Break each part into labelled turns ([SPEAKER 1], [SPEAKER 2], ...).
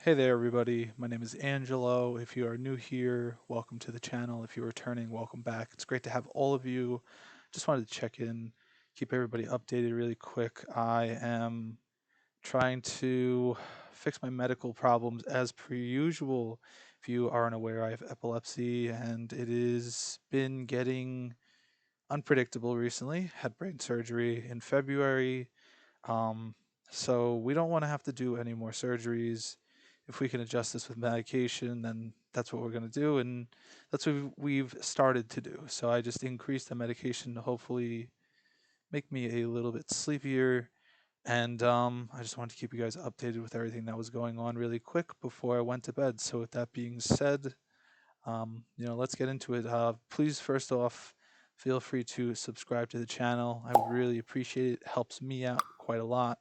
[SPEAKER 1] Hey there, everybody. My name is Angelo. If you are new here, welcome to the channel. If you're returning, welcome back. It's great to have all of you. Just wanted to check in, keep everybody updated really quick. I am trying to fix my medical problems as per usual. If you aren't aware, I have epilepsy and it has been getting unpredictable recently. Had brain surgery in February. Um, so we don't want to have to do any more surgeries. If we can adjust this with medication, then that's what we're going to do, and that's what we've started to do. So I just increased the medication to hopefully make me a little bit sleepier. And I just wanted to keep you guys updated with everything that was going on really quick before I went to bed. So with that being said, let's get into it. Please, first off, feel free to subscribe to the channel. I would really appreciate it. It helps me out quite a lot.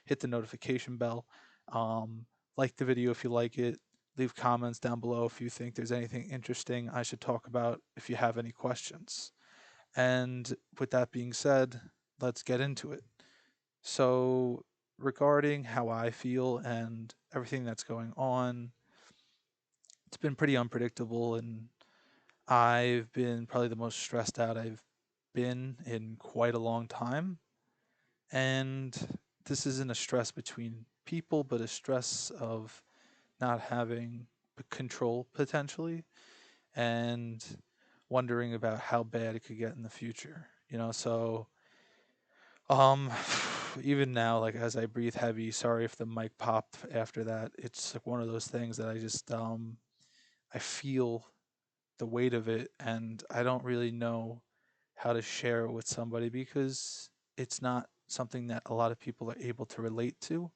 [SPEAKER 1] Hit the notification bell. Um, like the video if you like it. Leave comments down below if you think there's anything interesting I should talk about, if you have any questions. And with that being said, let's get into it. So, regarding how I feel and everything that's going on, it's been pretty unpredictable, and I've been probably the most stressed out I've been in quite a long time. And this isn't a stress between people, but a stress of not having control potentially and wondering about how bad it could get in the future. Um even now, like as I breathe heavy, sorry if the mic popped after that. It's like one of those things that I feel the weight of it, and I don't really know how to share it with somebody because it's not something that a lot of people are able to relate to.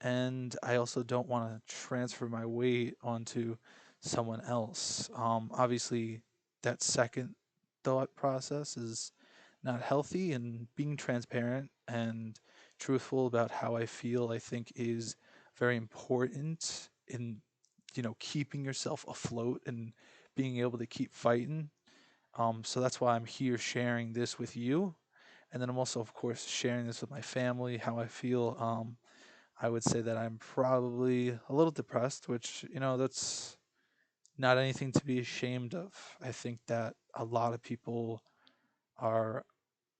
[SPEAKER 1] And I also don't want to transfer my weight onto someone else. Obviously, that second thought process is not healthy, and being transparent and truthful about how I feel, I think, is very important in keeping yourself afloat and being able to keep fighting. So that's why I'm here sharing this with you. And then I'm also, of course, sharing this with my family, how I feel. I would say that I'm probably a little depressed, which, that's not anything to be ashamed of. I think that a lot of people are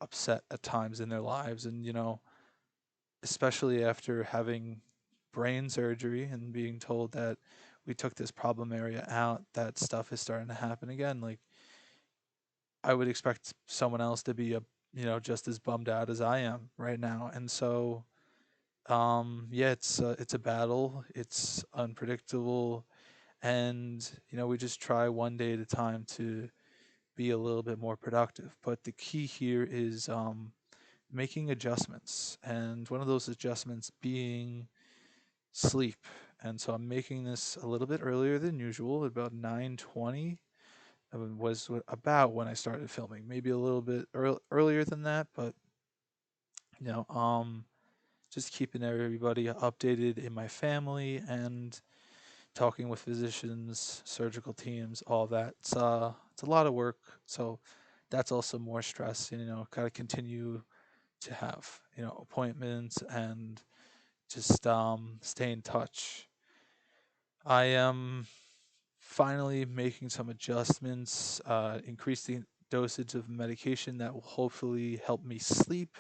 [SPEAKER 1] upset at times in their lives. And, especially after having brain surgery and being told that we took this problem area out, that stuff is starting to happen again. Like, I would expect someone else to be just as bummed out as I am right now. And so yeah, it's a battle. It's unpredictable, and we just try one day at a time to be a little bit more productive. But the key here is making adjustments, and one of those adjustments being sleep. And so I'm making this a little bit earlier than usual, about 9:20 was about when I started filming. Maybe a little bit earlier than that, but you know, um, just keeping everybody updated in my family and talking with physicians, surgical teams, all that. It's a lot of work, so that's also more stress. Got to continue to have appointments and just stay in touch. I am finally making some adjustments, increasing dosage of medication that will hopefully help me sleep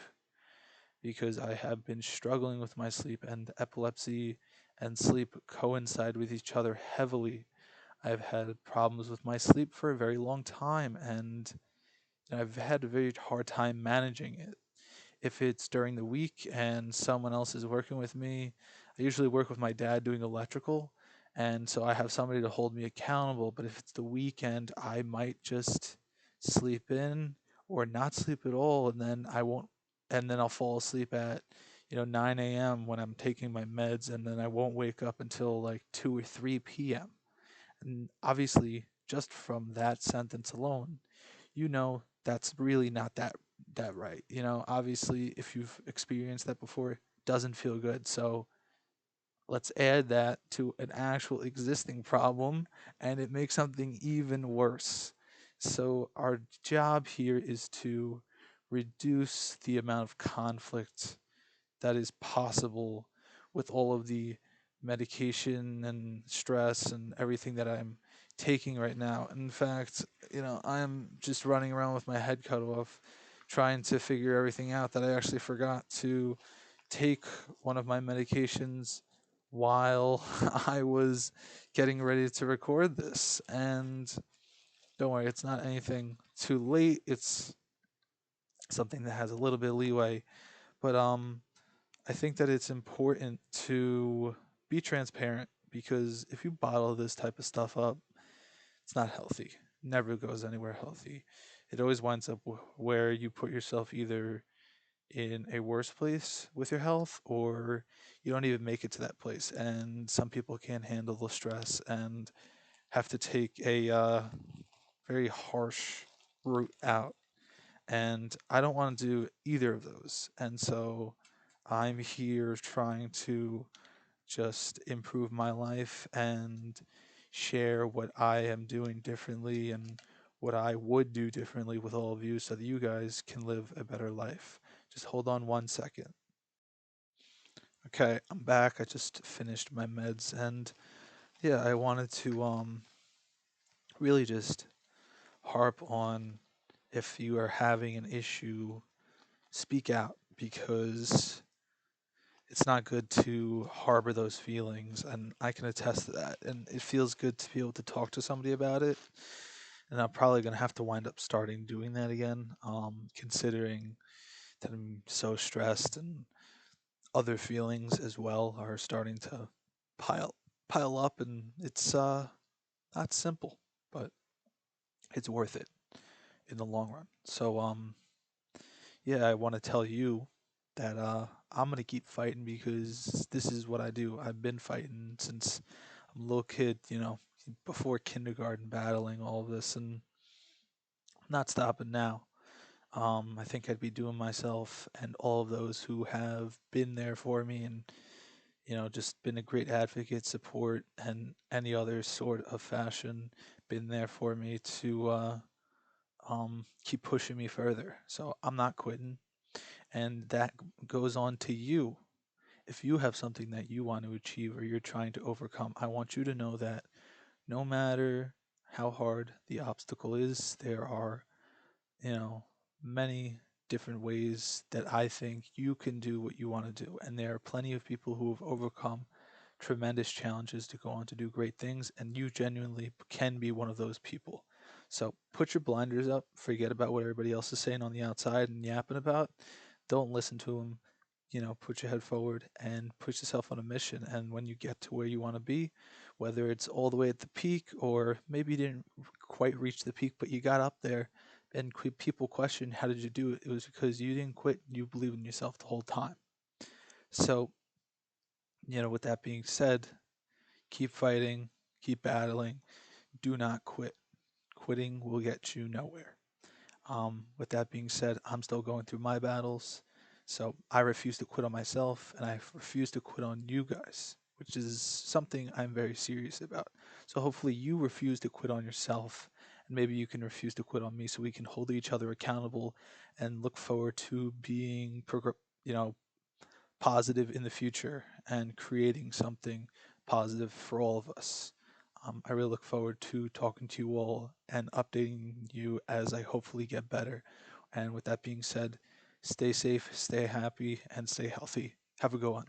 [SPEAKER 1] because I have been struggling with my sleep, and epilepsy and sleep coincide with each other heavily. I've had problems with my sleep for a very long time, and I've had a very hard time managing it. If it's during the week and someone else is working with me, I usually work with my dad doing electrical, and so I have somebody to hold me accountable. But if it's the weekend, I might just sleep in or not sleep at all, and then I'll fall asleep at 9 a.m. when I'm taking my meds, and then I won't wake up until like 2 or 3 p.m. And obviously, just from that sentence alone, that's really not that right. Obviously, if you've experienced that before, it doesn't feel good. So let's add that to an actual existing problem, and it makes something even worse. So our job here is to reduce the amount of conflict that is possible with all of the medication and stress and everything that I'm taking right now. In fact, I'm just running around with my head cut off, trying to figure everything out that I actually forgot to take one of my medications while I was getting ready to record this. And don't worry, it's not anything too late. It's something that has a little bit of leeway. But I think that it's important to be transparent because if you bottle this type of stuff up, it's not healthy. Never goes anywhere healthy. It always winds up where you put yourself either in a worse place with your health or you don't even make it to that place. And some people can't handle the stress and have to take a very harsh route out. And I don't want to do either of those. And so I'm here trying to just improve my life and share what I am doing differently and what I would do differently with all of you so that you guys can live a better life. Just hold on 1 second. Okay, I'm back. I just finished my meds and yeah, I wanted to really just harp on if you are having an issue, speak out because it's not good to harbor those feelings, and I can attest to that. And it feels good to be able to talk to somebody about it. And I'm probably going to have to wind up starting doing that again, considering that I'm so stressed and other feelings as well are starting to pile pile up, and it's not simple, but it's worth it in the long run. So yeah, I want to tell you that I'm gonna keep fighting because this is what I do. I've been fighting since I'm a little kid, before kindergarten, battling all of this, and not stopping now. I think I'd be doing myself and all of those who have been there for me and just been a great advocate, support, and any other sort of fashion been there for me to keep pushing me further. So I'm not quitting. And that goes on to you. If you have something that you want to achieve or you're trying to overcome, I want you to know that no matter how hard the obstacle is, there are, you know, many different ways that I think you can do what you want to do. And there are plenty of people who have overcome tremendous challenges to go on to do great things, and you genuinely can be one of those people. So put your blinders up, forget about what everybody else is saying on the outside and yapping about. Don't listen to them. Put your head forward and put yourself on a mission. And when you get to where you want to be, whether it's all the way at the peak or maybe you didn't quite reach the peak, but you got up there and people question, how did you do it? It was because you didn't quit. You believed in yourself the whole time. So, with that being said, keep fighting, keep battling, do not quit. Quitting will get you nowhere. With that being said, I'm still going through my battles. So I refuse to quit on myself and I refuse to quit on you guys, which is something I'm very serious about. So hopefully you refuse to quit on yourself and maybe you can refuse to quit on me so we can hold each other accountable and look forward to being, positive in the future and creating something positive for all of us. I really look forward to talking to you all and updating you as I hopefully get better. And with that being said, stay safe, stay happy, and stay healthy. Have a good one.